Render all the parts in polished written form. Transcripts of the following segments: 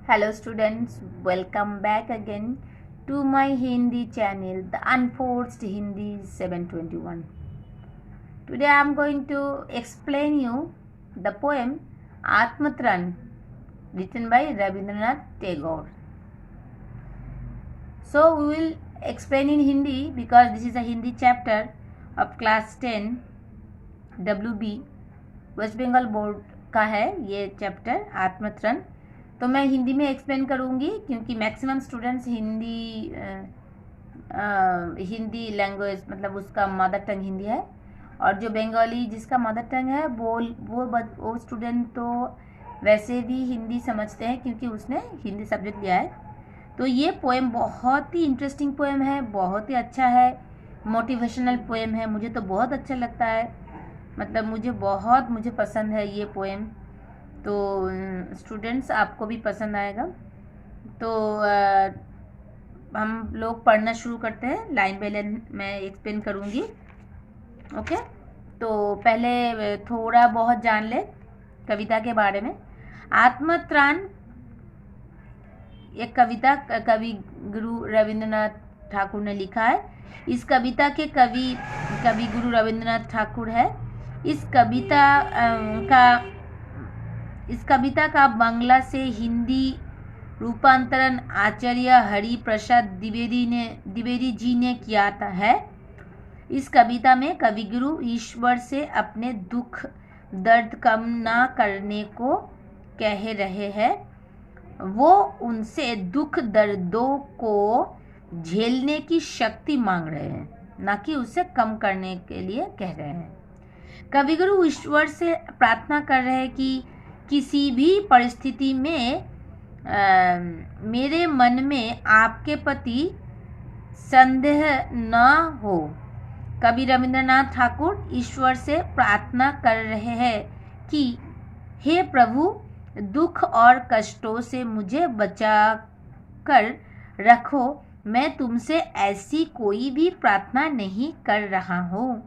Hello students, welcome back again to my Hindi channel, the Unforced Hindi 721. Today I am going to explain you the poem Atmatran written by Rabindranath Tagore. So we will explain in Hindi because this is a Hindi chapter of class 10 WB West Bengal board का है ये chapter आत्मत्रण। तो मैं हिंदी में explain करूँगी क्योंकि maximum students Hindi language मतलब उसका मदर टंग हिंदी है, और जो बंगाली जिसका मदर टंग है वो स्टूडेंट तो वैसे भी हिंदी समझते हैं क्योंकि उसने हिंदी सब्जेक्ट लिया है। तो ये पोएम बहुत ही इंटरेस्टिंग पोएम है, बहुत ही अच्छा है, मोटिवेशनल पोएम है। मुझे तो बहुत अच्छा लगता है, मतलब मुझे पसंद है ये पोएम। तो स्टूडेंट्स आपको भी पसंद आएगा। तो हम लोग पढ़ना शुरू करते हैं, लाइन बाय लाइन मैं एक्सप्लेन करूँगी। ओके, तो पहले थोड़ा बहुत जान ले कविता के बारे में। आत्मत्राण एक कविता कवि गुरु रविंद्रनाथ ठाकुर ने लिखा है। इस कविता के कवि गुरु रविंद्रनाथ ठाकुर है। इस कविता का बांग्ला से हिंदी रूपांतरण आचार्य हरि प्रसाद द्विवेदी जी ने किया है। इस कविता में कविगुरु ईश्वर से अपने दुख दर्द कम ना करने को कह रहे हैं। वो उनसे दुख दर्दों को झेलने की शक्ति मांग रहे हैं, ना कि उसे कम करने के लिए कह रहे हैं। कविगुरु ईश्वर से प्रार्थना कर रहे हैं कि किसी भी परिस्थिति में मेरे मन में आपके प्रति संदेह न हो। कवि रविंद्रनाथ ठाकुर ईश्वर से प्रार्थना कर रहे हैं कि हे प्रभु, दुख और कष्टों से मुझे बचा कर रखो। मैं तुमसे ऐसी कोई भी प्रार्थना नहीं कर रहा हूँ,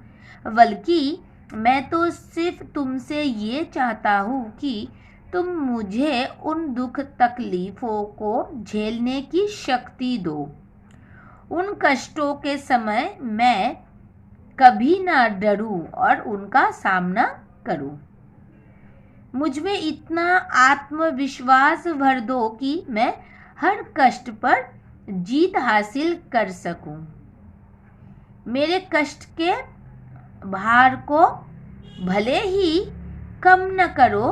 बल्कि मैं तो सिर्फ तुमसे ये चाहता हूँ कि तुम मुझे उन दुख तकलीफ़ों को झेलने की शक्ति दो। उन कष्टों के समय मैं कभी ना डरूं और उनका सामना करूं। मुझ में इतना आत्मविश्वास भर दो कि मैं हर कष्ट पर जीत हासिल कर सकूं। मेरे कष्ट के भार को भले ही कम न करो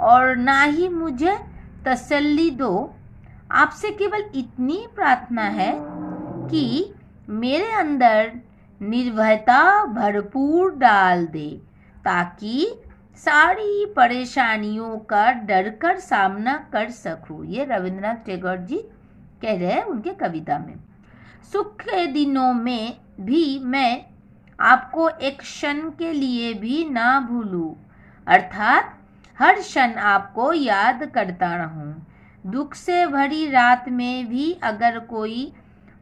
और ना ही मुझे तसल्ली दो। आपसे केवल इतनी प्रार्थना है कि मेरे अंदर निर्भयता भरपूर डाल दे, ताकि सारी परेशानियों का डर कर सामना कर सकूं। ये रविंद्रनाथ टैगोर जी कह रहे हैं उनके कविता में। सुख के दिनों में भी मैं आपको एक क्षण के लिए भी ना भूलूं, अर्थात हर क्षण आपको याद करता रहूं। दुख से भरी रात में भी अगर कोई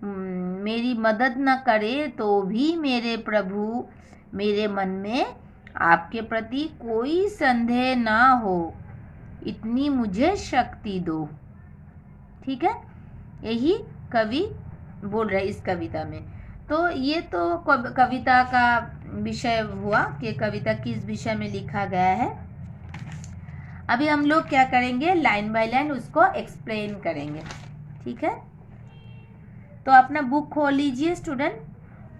मेरी मदद न करे तो भी मेरे प्रभु, मेरे मन में आपके प्रति कोई संदेह ना हो, इतनी मुझे शक्ति दो। ठीक है, यही कवि बोल रहे इस कविता में। तो ये तो कविता का विषय हुआ कि कविता किस विषय में लिखा गया है। अभी हम लोग क्या करेंगे, लाइन बाय लाइन उसको एक्सप्लेन करेंगे। ठीक है, तो अपना बुक खोल लीजिए स्टूडेंट,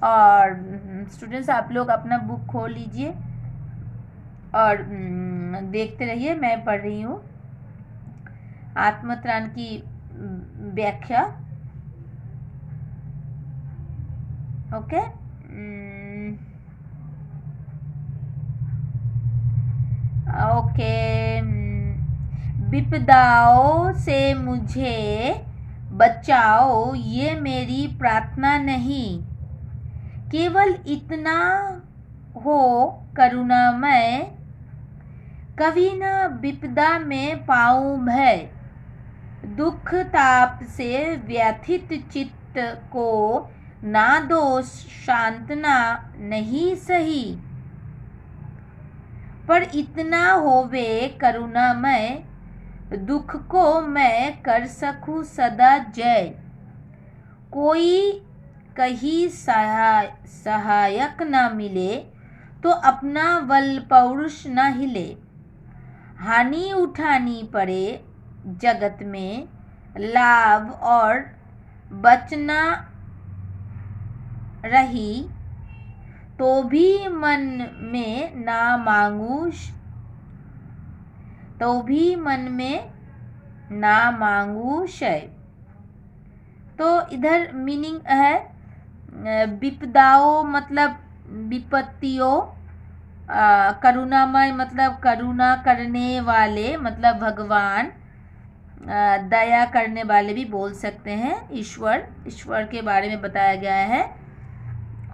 और स्टूडेंट्स आप लोग अपना बुक खोल लीजिए और देखते रहिए। मैं पढ़ रही हूँ आत्मत्राण की व्याख्या। ओके, विपदाओं से मुझे बचाओ, ये मेरी प्रार्थना नहीं। केवल इतना हो करुणामय, कभी न विपदा में पाऊं भय। दुख ताप से व्यथित चित्त को ना दो सांत्वना नहीं सही, पर इतना होवे करुणामय, दुख को मैं कर सकूं सदा जय, कोई कहीं सहायक न मिले, तो अपना बल पौरुष न हिले। हानि उठानी पड़े जगत में, लाभ और बचना रही, तो भी मन में ना मांगू, तो भी मन में ना मांगू शय। तो इधर मीनिंग है विपदाओं मतलब विपत्तियों, करुणामय मतलब करुणा करने वाले मतलब भगवान, दया करने वाले भी बोल सकते हैं, ईश्वर के बारे में बताया गया है।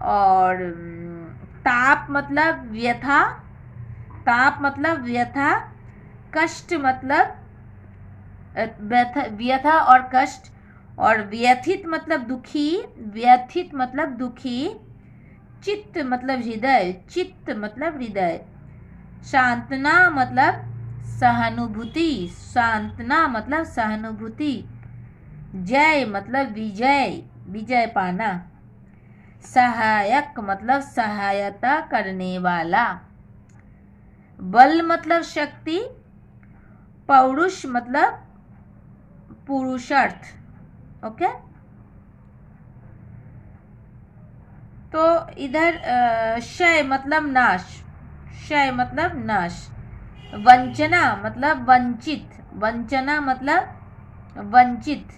और ताप मतलब व्यथा, ताप मतलब व्यथा, कष्ट मतलब व्यथा और कष्ट, और व्यथित मतलब दुखी, व्यथित मतलब दुखी, चित्त मतलब हृदय, चित्त मतलब हृदय, सांत्वना मतलब सहानुभूति, सांत्वना मतलब सहानुभूति, जय मतलब विजय, विजय पाना, सहायक मतलब सहायता करने वाला, बल मतलब शक्ति, पौरुष मतलब पुरुषार्थ। ओके, तो इधर क्षय मतलब नाश, क्षय मतलब नाश, वंचना मतलब वंचित, वंचना मतलब वंचित,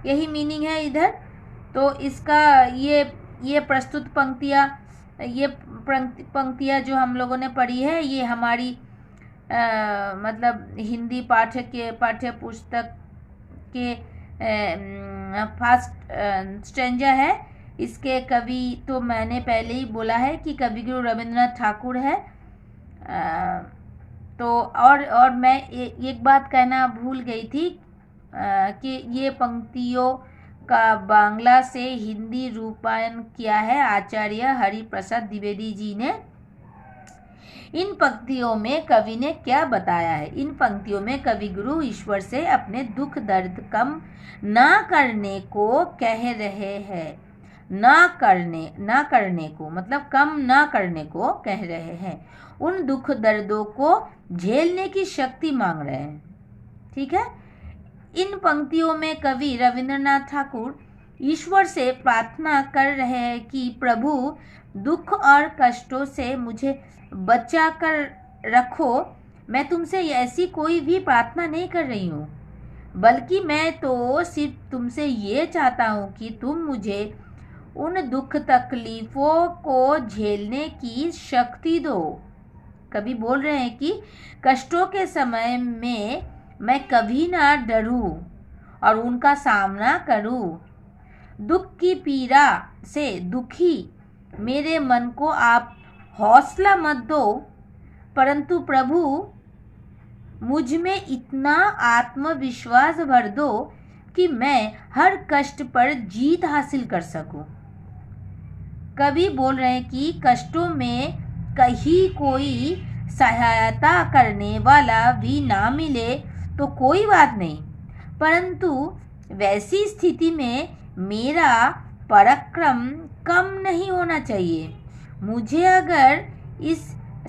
यही मीनिंग है इधर। तो इसका ये प्रस्तुत पंक्तियाँ, ये पंक्तियाँ जो हम लोगों ने पढ़ी है, ये हमारी मतलब हिंदी पाठ्य पुस्तक के फर्स्ट स्टेंजा है। इसके कवि तो मैंने पहले ही बोला है कि कविगुरु रविंद्रनाथ ठाकुर है। तो और मैं एक बात कहना भूल गई थी कि ये पंक्तियों का बांग्ला से हिंदी रूपायन किया है आचार्य हरिप्रसाद द्विवेदी जी ने। इन पंक्तियों में कवि ने क्या बताया है? इन पंक्तियों में कवि गुरु ईश्वर से अपने दुख दर्द कम ना करने को कह रहे हैं। ना करने को मतलब कम ना करने को कह रहे हैं। उन दुख दर्दों को झेलने की शक्ति मांग रहे हैं। ठीक है। इन पंक्तियों में कवि रविंद्रनाथ ठाकुर ईश्वर से प्रार्थना कर रहे हैं कि प्रभु दुख और कष्टों से मुझे बचा कर रखो। मैं तुमसे ऐसी कोई भी प्रार्थना नहीं कर रही हूँ, बल्कि मैं तो सिर्फ तुमसे ये चाहता हूँ कि तुम मुझे उन दुख तकलीफ़ों को झेलने की शक्ति दो। कवि बोल रहे हैं कि कष्टों के समय में मैं कभी ना डरूं और उनका सामना करूं। दुख की पीड़ा से दुखी मेरे मन को आप हौसला मत दो, परंतु प्रभु मुझ में इतना आत्मविश्वास भर दो कि मैं हर कष्ट पर जीत हासिल कर सकूं। कवि बोल रहे हैं कि कष्टों में कहीं कोई सहायता करने वाला भी ना मिले तो कोई बात नहीं, परंतु वैसी स्थिति में मेरा पराक्रम कम नहीं होना चाहिए। मुझे अगर इस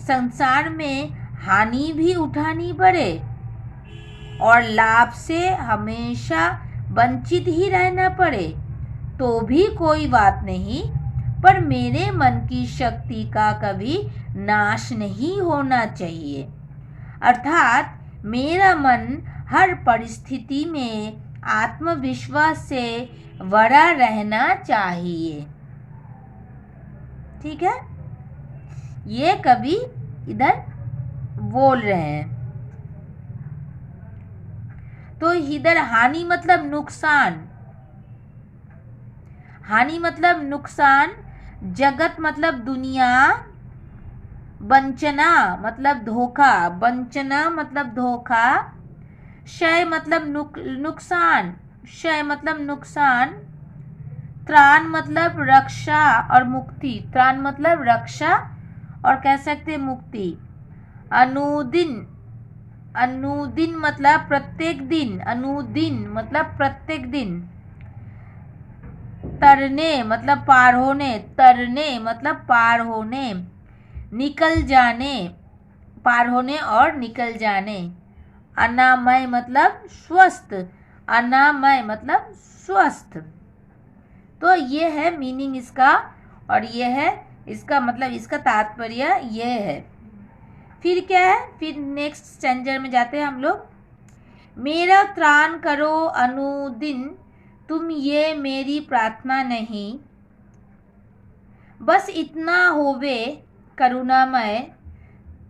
संसार में हानि भी उठानी पड़े और लाभ से हमेशा वंचित ही रहना पड़े तो भी कोई बात नहीं, पर मेरे मन की शक्ति का कभी नाश नहीं होना चाहिए। अर्थात मेरा मन हर परिस्थिति में आत्मविश्वास से भरा रहना चाहिए। ठीक है, ये कवि इधर बोल रहे हैं। तो इधर हानि मतलब नुकसान, हानि मतलब नुकसान, जगत मतलब दुनिया, वंचना मतलब धोखा, वंचना मतलब धोखा, क्षय मतलब नुकसान, क्षय मतलब नुकसान, त्राण मतलब रक्षा और मुक्ति, त्राण मतलब रक्षा और कह सकते मुक्ति, अनुदिन अनुदिन मतलब प्रत्येक दिन, अनुदिन मतलब प्रत्येक दिन। तरने मतलब पार होने, तरने मतलब पार होने, निकल जाने, पार होने और निकल जाने। अनामय मतलब स्वस्थ, अनामय मतलब स्वस्थ। तो ये है मीनिंग इसका, और ये है इसका मतलब, इसका तात्पर्य ये है। फिर क्या है, फिर नेक्स्ट स्टैंजर में जाते हैं हम लोग। मेरा त्राण करो अनुदिन, तुम ये मेरी प्रार्थना नहीं, बस इतना होवे करुणामय,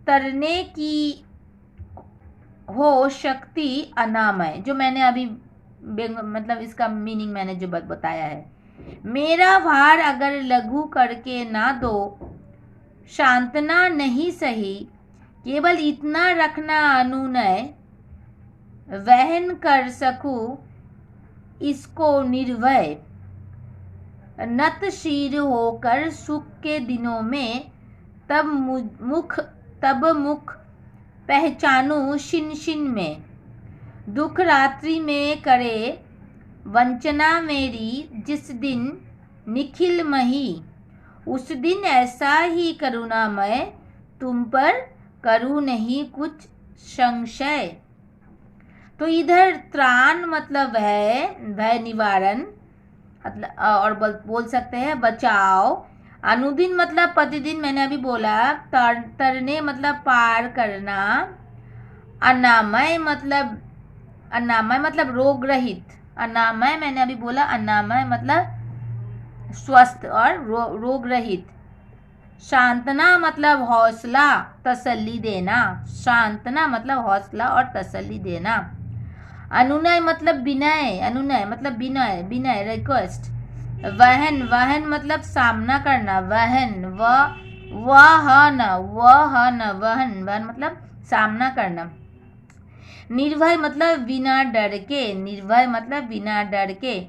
तरने की हो शक्ति अनामय। जो मैंने अभी मतलब इसका मीनिंग मैंने जो बताया है। मेरा भार अगर लघु करके ना दो, शांतना नहीं सही, केवल इतना रखना अनुनय, वहन कर सकूं इसको निर्भय, नतशीर होकर सुख के दिनों में, तब मुख पहचानूं शिन शिन में, दुख रात्रि में करे वंचना मेरी, जिस दिन निखिल मही, उस दिन ऐसा ही करुणामय, तुम पर करूं नहीं कुछ संशय। तो इधर त्राण मतलब है भय निवारण, और बोल सकते हैं बचाव। अनुदिन मतलब प्रतिदिन, मैंने अभी बोला। तरने मतलब पार करना। अनामय मतलब रोग रहित। अनामय मैंने अभी बोला, अनामय मतलब स्वस्थ और रोग रहित। शांतना मतलब हौसला, तसल्ली देना। शांतना मतलब हौसला और तसल्ली देना। अनुनय मतलब विनय, अनुनय मतलब विनय, विनय रिक्वेस्ट। वहन, वहन मतलब सामना करना, वहन, वहन, वहन मतलब सामना करना। निर्भय मतलब बिना डर के, निर्भय मतलब बिना डर के।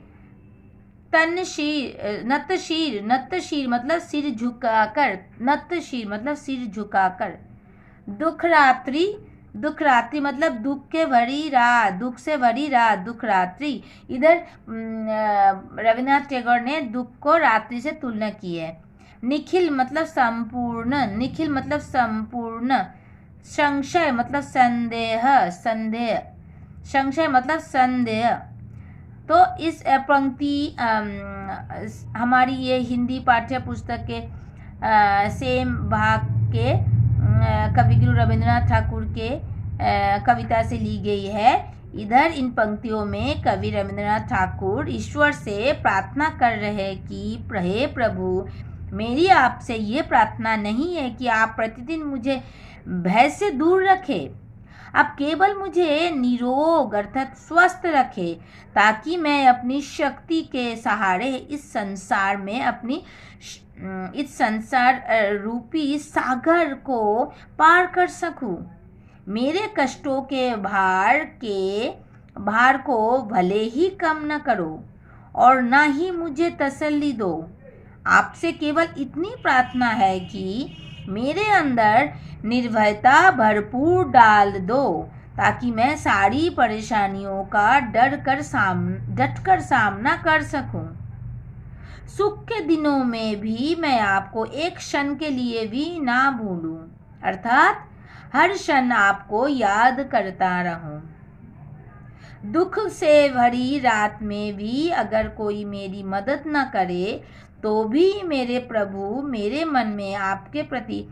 तनशीर, नतशीर, नतशीर मतलब सिर झुकाकर, नतशीर मतलब सिर झुकाकर। दुख रात्रि, दुख रात्रि मतलब दुख के भरी रात, दुख से भरी रात, दुख रात्रि। इधर रविन्द्रनाथ टैगोर ने दुख को रात्रि से तुलना की है। निखिल मतलब संपूर्ण, निखिल मतलब संपूर्ण। संशय मतलब संदेह, संदेह, संशय मतलब संदेह। तो इस पंक्ति हमारी ये हिंदी पाठ्य पुस्तक के सेम भाग के कविगुरु रविन्द्रनाथ ठाकुर के कविता से ली गई है। इधर इन पंक्तियों में कवि रविन्द्रनाथ ठाकुर ईश्वर से प्रार्थना कर रहे हैं कि हे प्रभु, मेरी आपसे ये प्रार्थना नहीं है कि आप प्रतिदिन मुझे भय से दूर रखें, आप केवल मुझे निरोग अर्थात स्वस्थ रखें, ताकि मैं अपनी शक्ति के सहारे इस संसार में अपनी इस संसार रूपी सागर को पार कर सकूं। मेरे कष्टों के भार को भले ही कम न करो और ना ही मुझे तसल्ली दो। आपसे केवल इतनी प्रार्थना है कि मेरे अंदर निर्भयता भरपूर डाल दो, ताकि मैं सारी परेशानियों का डटकर सामना कर सकूं। सुख के दिनों में भी मैं आपको एक क्षण के लिए भी ना भूलूं, अर्थात हर क्षण आपको याद करता रहूं। दुख से भरी रात में भी अगर कोई मेरी मदद न करे, तो भी मेरे प्रभु, मेरे मन में आपके प्रति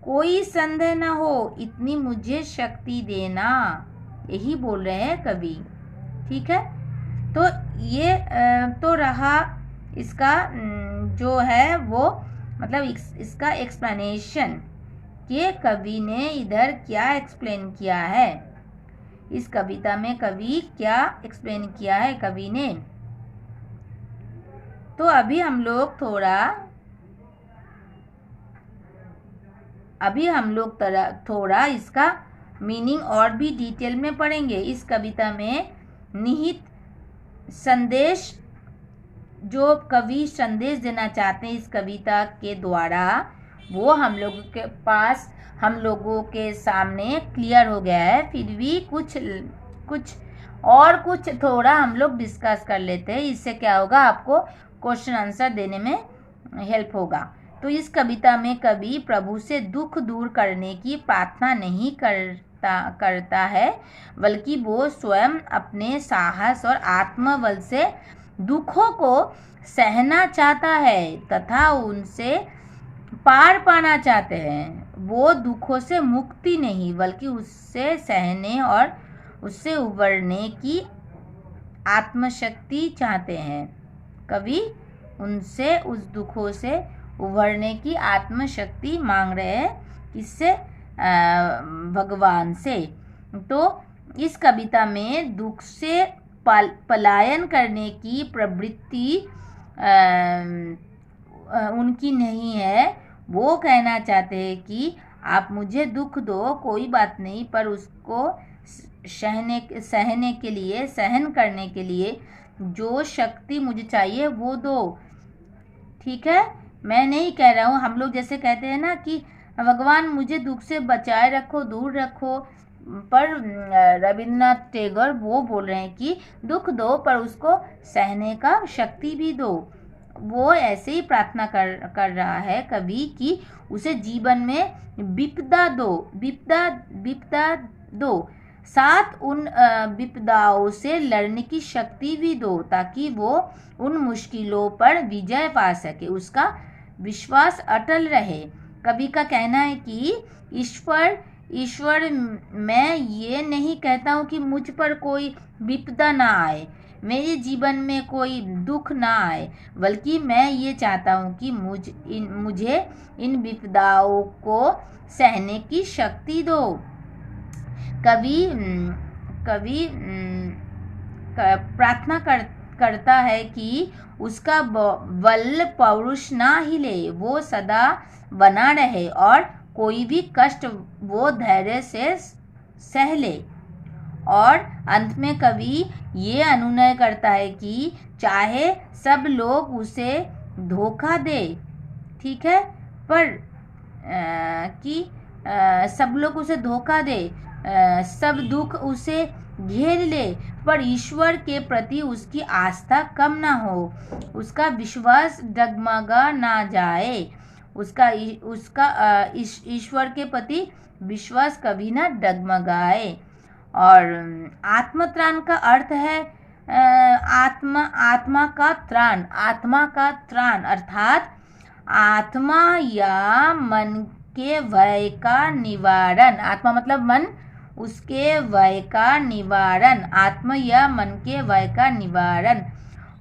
कोई संदेह न हो, इतनी मुझे शक्ति देना। यही बोल रहे हैं कवि। ठीक है, तो ये तो रहा इसका जो है वो मतलब इसका एक्सप्लेनेशन कि कवि ने इधर क्या एक्सप्लेन किया है। इस कविता में कवि क्या एक्सप्लेन किया है कवि ने। तो अभी हम लोग थोड़ा इसका मीनिंग और भी डिटेल में पढ़ेंगे। इस कविता में निहित संदेश, जो कवि संदेश देना चाहते हैं इस कविता के द्वारा, वो हम लोगों के पास, हम लोगों के सामने क्लियर हो गया है। फिर भी कुछ थोड़ा हम लोग डिस्कस कर लेते हैं। इससे क्या होगा, आपको क्वेश्चन आंसर देने में हेल्प होगा। तो इस कविता में कवि प्रभु से दुख दूर करने की प्रार्थना नहीं करता है, बल्कि वो स्वयं अपने साहस और आत्मबल से दुखों को सहना चाहता है तथा उनसे पार पाना चाहते हैं। वो दुखों से मुक्ति नहीं, बल्कि उससे सहने और उससे उबरने की आत्मशक्ति चाहते हैं। कवि उनसे उस दुखों से उभरने की आत्मशक्ति मांग रहे हैं, किससे? भगवान से। तो इस कविता में दुख से पलायन करने की प्रवृत्ति उनकी नहीं है। वो कहना चाहते हैं कि आप मुझे दुख दो, कोई बात नहीं, पर उसको सहने के लिए, सहन करने के लिए जो शक्ति मुझे चाहिए वो दो। ठीक है, मैं नहीं कह रहा हूँ, हम लोग जैसे कहते हैं ना कि भगवान मुझे दुख से बचाए रखो, दूर रखो, पर रविन्द्रनाथ टैगोर वो बोल रहे हैं कि दुख दो पर उसको सहने का शक्ति भी दो। वो ऐसे ही प्रार्थना कर रहा है कवि कि उसे जीवन में विपदा दो, साथ उन विपदाओं से लड़ने की शक्ति भी दो, ताकि वो उन मुश्किलों पर विजय पा सके, उसका विश्वास अटल रहे। कवि का कहना है कि ईश्वर, मैं ये नहीं कहता हूँ कि मुझ पर कोई विपदा ना आए, मेरे जीवन में कोई दुख ना आए, बल्कि मैं ये चाहता हूँ कि मुझे इन विपदाओं को सहने की शक्ति दो। कवि प्रार्थना करता है कि उसका बल पौरुष ना हिले, वो सदा बना रहे और कोई भी कष्ट वो धैर्य से सह ले। और अंत में कवि ये अनुनय करता है कि चाहे सब लोग उसे धोखा दे, ठीक है, पर सब लोग उसे धोखा दे, सब दुख उसे घेर ले, पर ईश्वर के प्रति उसकी आस्था कम ना हो, उसका विश्वास डगमगा ना जाए, उसका ईश्वर के प्रति विश्वास कभी ना डगमगाए। और आत्मत्राण का अर्थ है आत्मा का त्राण, अर्थात आत्मा या मन के भय का निवारण। आत्मा मतलब मन, उसके भय का निवारण, आत्मा या मन के भय का निवारण,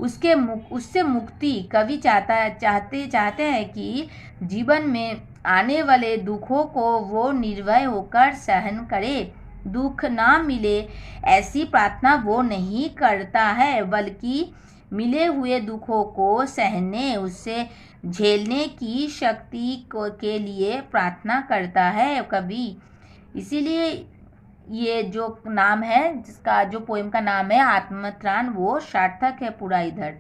उससे मुक्ति। कवि चाहते हैं कि जीवन में आने वाले दुखों को वो निर्भय होकर सहन करे, दुख ना मिले ऐसी प्रार्थना वो नहीं करता है, बल्कि मिले हुए दुखों को सहने, उससे झेलने की शक्ति के लिए प्रार्थना करता है कवि। इसीलिए ये जो नाम है, जिसका जो पोएम का नाम है आत्मत्राण, वो सार्थक है पूरा। इधर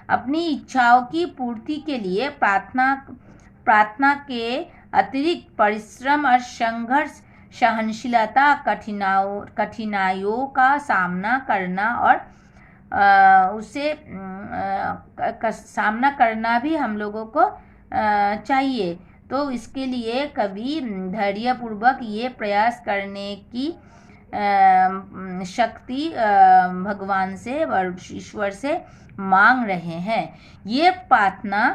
अपनी इच्छाओं की पूर्ति के लिए प्रार्थना के अतिरिक्त परिश्रम और संघर्ष, सहनशीलता, कठिनाइयों का सामना करना और उसे सामना करना भी हम लोगों को चाहिए। तो इसके लिए कवि धैर्यपूर्वक ये प्रयास करने की शक्ति भगवान से और ईश्वर से मांग रहे हैं। ये प्रार्थना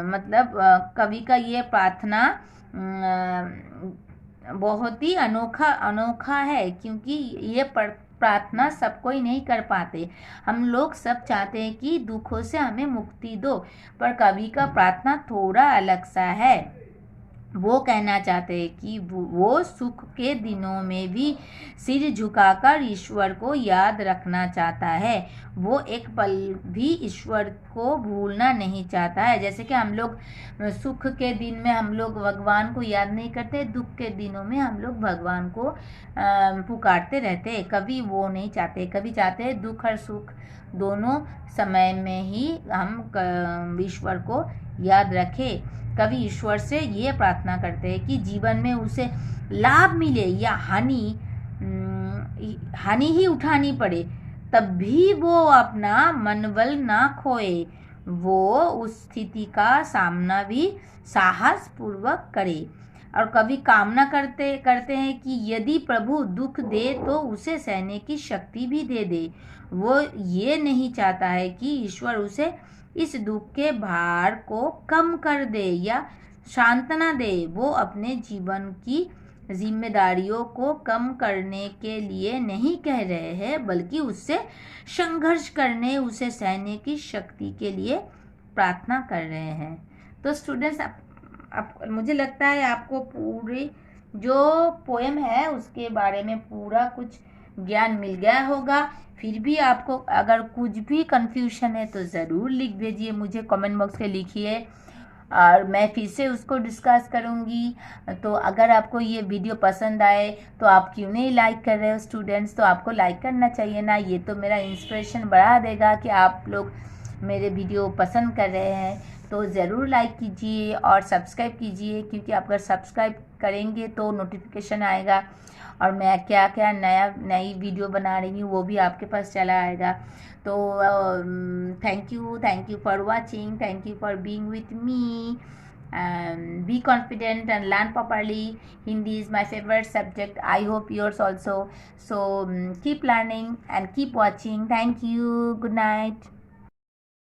मतलब कवि का ये प्रार्थना बहुत ही अनोखा है, क्योंकि ये प्रार्थना सब कोई नहीं कर पाते। हम लोग सब चाहते हैं कि दुखों से हमें मुक्ति दो, पर कवि का प्रार्थना थोड़ा अलग सा है। वो कहना चाहते हैं कि वो सुख के दिनों में भी सिर झुकाकर ईश्वर को याद रखना चाहता है, वो एक पल भी ईश्वर को भूलना नहीं चाहता है। जैसे कि हम लोग सुख के दिन में हम लोग भगवान को याद नहीं करते, दुख के दिनों में हम लोग भगवान को पुकारते रहते। कभी वो नहीं चाहते, कभी चाहते हैं दुख और सुख दोनों समय में ही हम ईश्वर को याद रखे। कवि ईश्वर से ये प्रार्थना करते हैं कि जीवन में उसे लाभ मिले या हानि ही उठानी पड़े, तब भी वो अपना मनोबल ना खोए, वो उस स्थिति का सामना भी साहस पूर्वक करे। और कभी कामना करते हैं कि यदि प्रभु दुख दे तो उसे सहने की शक्ति भी दे दे। वो ये नहीं चाहता है कि ईश्वर उसे इस दुख के भार को कम कर दे या सांत्वना दे। वो अपने जीवन की जिम्मेदारियों को कम करने के लिए नहीं कह रहे हैं, बल्कि उससे संघर्ष करने, उसे सहने की शक्ति के लिए प्रार्थना कर रहे हैं। तो स्टूडेंट्स, मुझे लगता है आपको पूरी जो पोएम है उसके बारे में पूरा कुछ ज्ञान मिल गया होगा। फिर भी आपको अगर कुछ भी कंफ्यूजन है तो ज़रूर लिख भेजिए, मुझे कमेंट बॉक्स में लिखिए और मैं फिर से उसको डिस्कस करूँगी। तो अगर आपको ये वीडियो पसंद आए तो आप क्यों नहीं लाइक कर रहे हो स्टूडेंट्स? तो आपको लाइक करना चाहिए ना, ये तो मेरा इंस्पिरेशन बढ़ा देगा कि आप लोग मेरे वीडियो पसंद कर रहे हैं। तो ज़रूर लाइक कीजिए और सब्सक्राइब कीजिए, क्योंकि आप अगर सब्सक्राइब करेंगे तो नोटिफिकेशन आएगा और मैं क्या क्या नई वीडियो बना रही हूँ वो भी आपके पास चला आएगा। तो thank you for watching, thank you for being with me, and be confident and learn properly. Hindi is my favorite subject. I hope yours also. So keep learning and keep watching. Thank you. Good night.